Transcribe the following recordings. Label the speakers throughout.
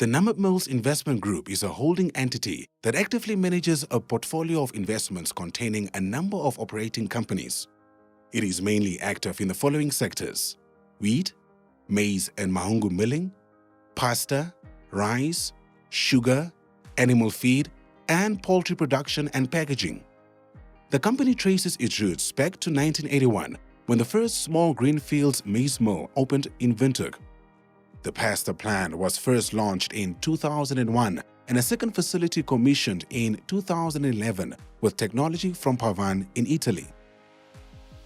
Speaker 1: The Namib Investment Group is a holding entity that actively manages a portfolio of investments containing a number of operating companies. It is mainly active in the following sectors: wheat, maize and mahangu milling, pasta, rice, sugar, animal feed, and poultry production and packaging. The company traces its roots back to 1981, when the first small greenfields maize mill opened in Windhoek. The pasta plant was first launched in 2001 and a second facility commissioned in 2011 with technology from Pavan in Italy.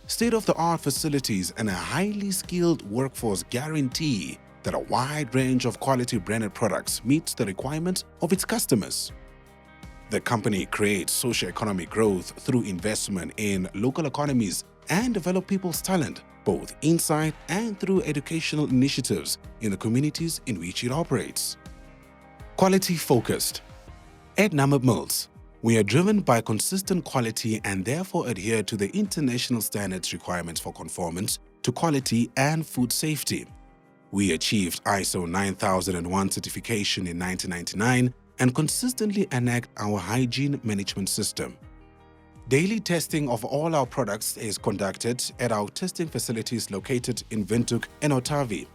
Speaker 1: State-of-the-art facilities and a highly skilled workforce guarantee that a wide range of quality branded products meets the requirements of its customers. The company creates socio-economic growth through investment in local economies and develop people's talent, both inside and through educational initiatives in the communities in which it operates. Quality focused. At Namib Mills, we are driven by consistent quality and therefore adhere to the international standards requirements for conformance to quality and food safety. We achieved ISO 9001 certification in 1999 and consistently enact our hygiene management system. Daily testing of all our products is conducted at our testing facilities located in Windhoek and Otavi.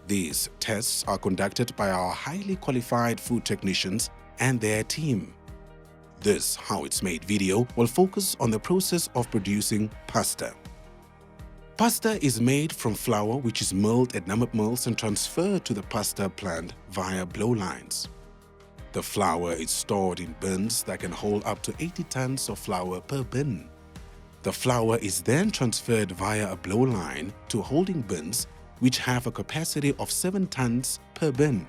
Speaker 1: These tests are conducted by our highly qualified food technicians and their team. This How It's Made video will focus on the process of producing pasta. Pasta is made from flour which is milled at Namib Mills and transferred to the pasta plant via blow lines. The flour is stored in bins that can hold up to 80 tons of flour per bin. The flour is then transferred via a blow line to holding bins which have a capacity of 7 tons per bin.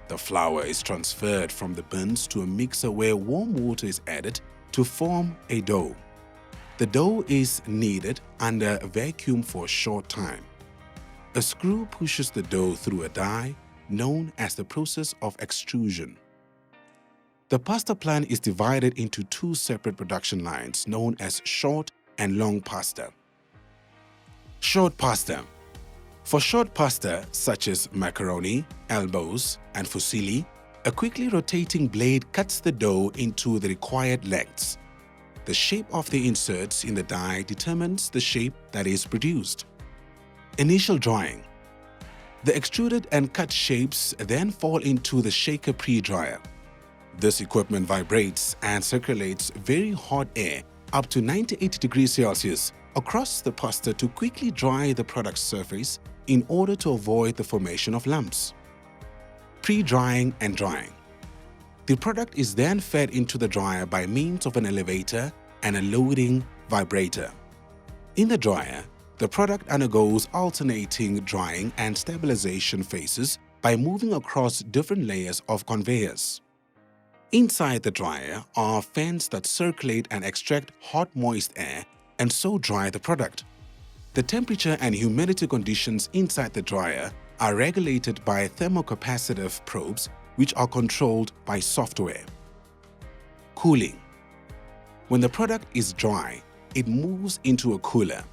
Speaker 1: The flour is transferred from the bins to a mixer where warm water is added to form a dough. The dough is kneaded under a vacuum for a short time. A screw pushes the dough through a die known as the process of extrusion. The pasta plant is divided into 2 separate production lines known as short and long pasta. Short pasta. For short pasta such as macaroni, elbows, and fusilli, a quickly rotating blade cuts the dough into the required lengths. The shape of the inserts in the die determines the shape that is produced. Initial drying. The extruded and cut shapes then fall into the shaker pre-dryer. This equipment vibrates and circulates very hot air up to 98 degrees Celsius across the pasta to quickly dry the product's surface in order to avoid the formation of lumps. Pre-drying and drying. The product is then fed into the dryer by means of an elevator and a loading vibrator. In the dryer, the product undergoes alternating drying and stabilization phases by moving across different layers of conveyors. Inside the dryer are fans that circulate and extract hot moist air and so dry the product. The temperature and humidity conditions inside the dryer are regulated by thermocapacitive probes which are controlled by software. Cooling. When the product is dry, it moves into a cooler.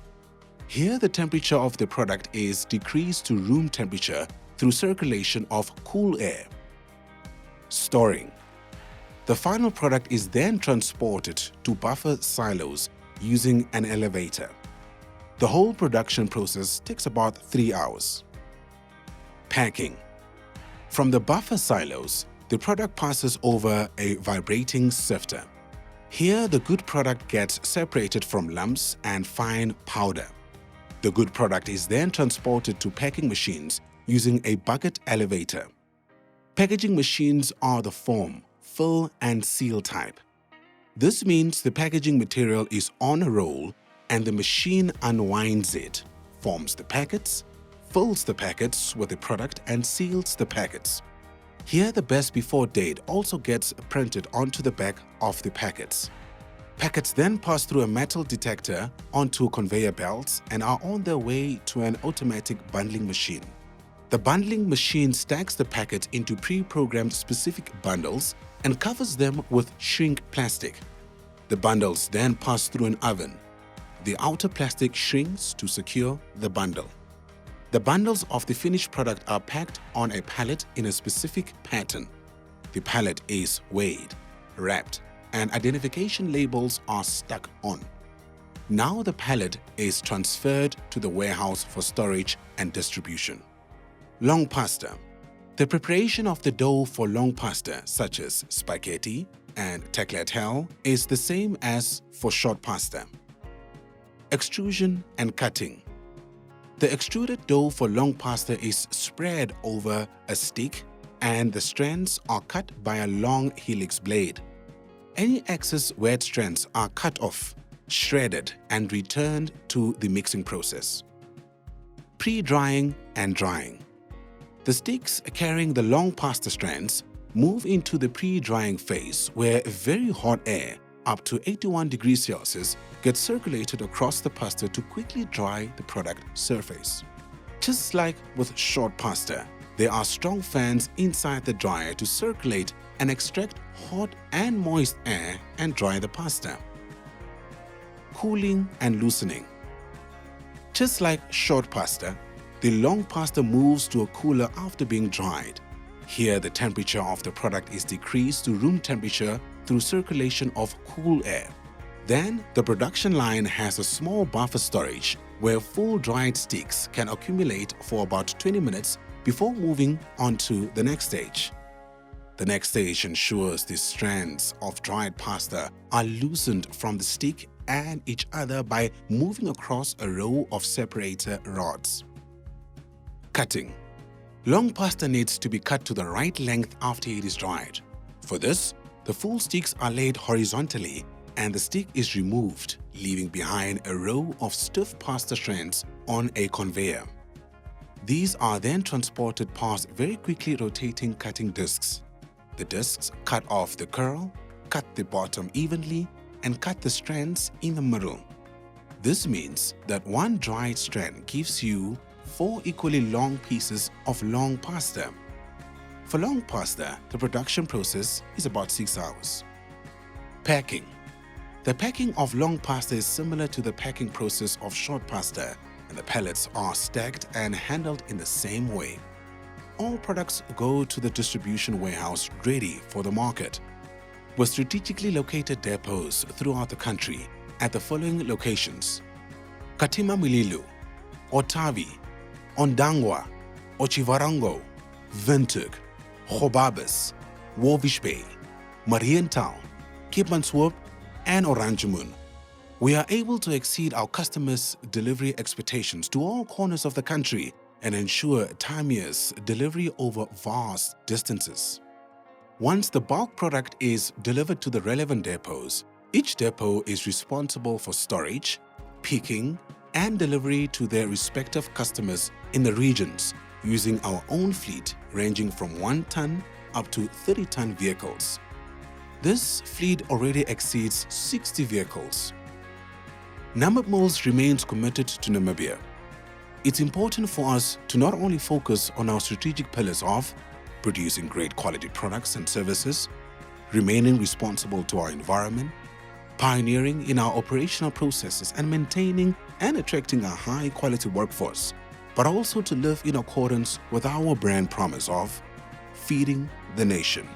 Speaker 1: Here the temperature of the product is decreased to room temperature through circulation of cool air. Storing. The final product is then transported to buffer silos using an elevator. The whole production process takes about 3 hours. Packing. From the buffer silos, the product passes over a vibrating sifter. Here, the good product gets separated from lumps and fine powder. The good product is then transported to packing machines using a bucket elevator. Packaging machines are the form, fill and seal type. This means the packaging material is on a roll and the machine unwinds it, forms the packets, fills the packets with the product and seals the packets. Here the best before date also gets printed onto the back of the packets. Packets then pass through a metal detector onto conveyor belts and are on their way to an automatic bundling machine. The bundling machine stacks the packets into pre-programmed specific bundles and covers them with shrink plastic. The bundles then pass through an oven. The outer plastic shrinks to secure the bundle. The bundles of the finished product are packed on a pallet in a specific pattern. The pallet is weighed, wrapped, and identification labels are stuck on. Now the pallet is transferred to the warehouse for storage and distribution. Long pasta. The preparation of the dough for long pasta, such as spaghetti and tagliatelle, is the same as for short pasta. Extrusion and cutting. The extruded dough for long pasta is spread over a stick and the strands are cut by a long helix blade. Any excess wet strands are cut off, shredded, and returned to the mixing process. Pre-drying and drying. The sticks carrying the long pasta strands move into the pre-drying phase where very hot air, up to 81 degrees Celsius, gets circulated across the pasta to quickly dry the product surface. Just like with short pasta, there are strong fans inside the dryer to circulate and extract hot and moist air and dry the pasta. Cooling and loosening. Just like short pasta, the long pasta moves to a cooler after being dried. Here, the temperature of the product is decreased to room temperature through circulation of cool air. Then, the production line has a small buffer storage where full dried sticks can accumulate for about 20 minutes before moving on to the next stage. The next stage ensures the strands of dried pasta are loosened from the stick and each other by moving across a row of separator rods. Cutting. Long pasta needs to be cut to the right length after it is dried. For this, the full sticks are laid horizontally and the stick is removed, leaving behind a row of stiff pasta strands on a conveyor. These are then transported past very quickly rotating cutting discs. The discs cut off the curl, cut the bottom evenly, and cut the strands in the middle. This means that one dried strand gives you 4 equally long pieces of long pasta. For long pasta, the production process is about 6 hours. Packing. The packing of long pasta is similar to the packing process of short pasta, and the pallets are stacked and handled in the same way. All products go to the distribution warehouse ready for the market. With strategically located depots throughout the country at the following locations: Katima Mililu, Otavi, Ondangwa, Ochivarango, Windhoek, Gobabis, Walvis Bay, Mariental, Keetmanshoop, and Oranjemund. We are able to exceed our customers' delivery expectations to all corners of the country and ensure timeliest delivery over vast distances. Once the bulk product is delivered to the relevant depots, each depot is responsible for storage, picking, and delivery to their respective customers in the regions using our own fleet ranging from 1-ton up to 30-ton vehicles. This fleet already exceeds 60 vehicles. Namib Mills remains committed to Namibia. It's important for us to not only focus on our strategic pillars of producing great quality products and services, remaining responsible to our environment, pioneering in our operational processes, and maintaining and attracting a high-quality workforce, but also to live in accordance with our brand promise of feeding the nation.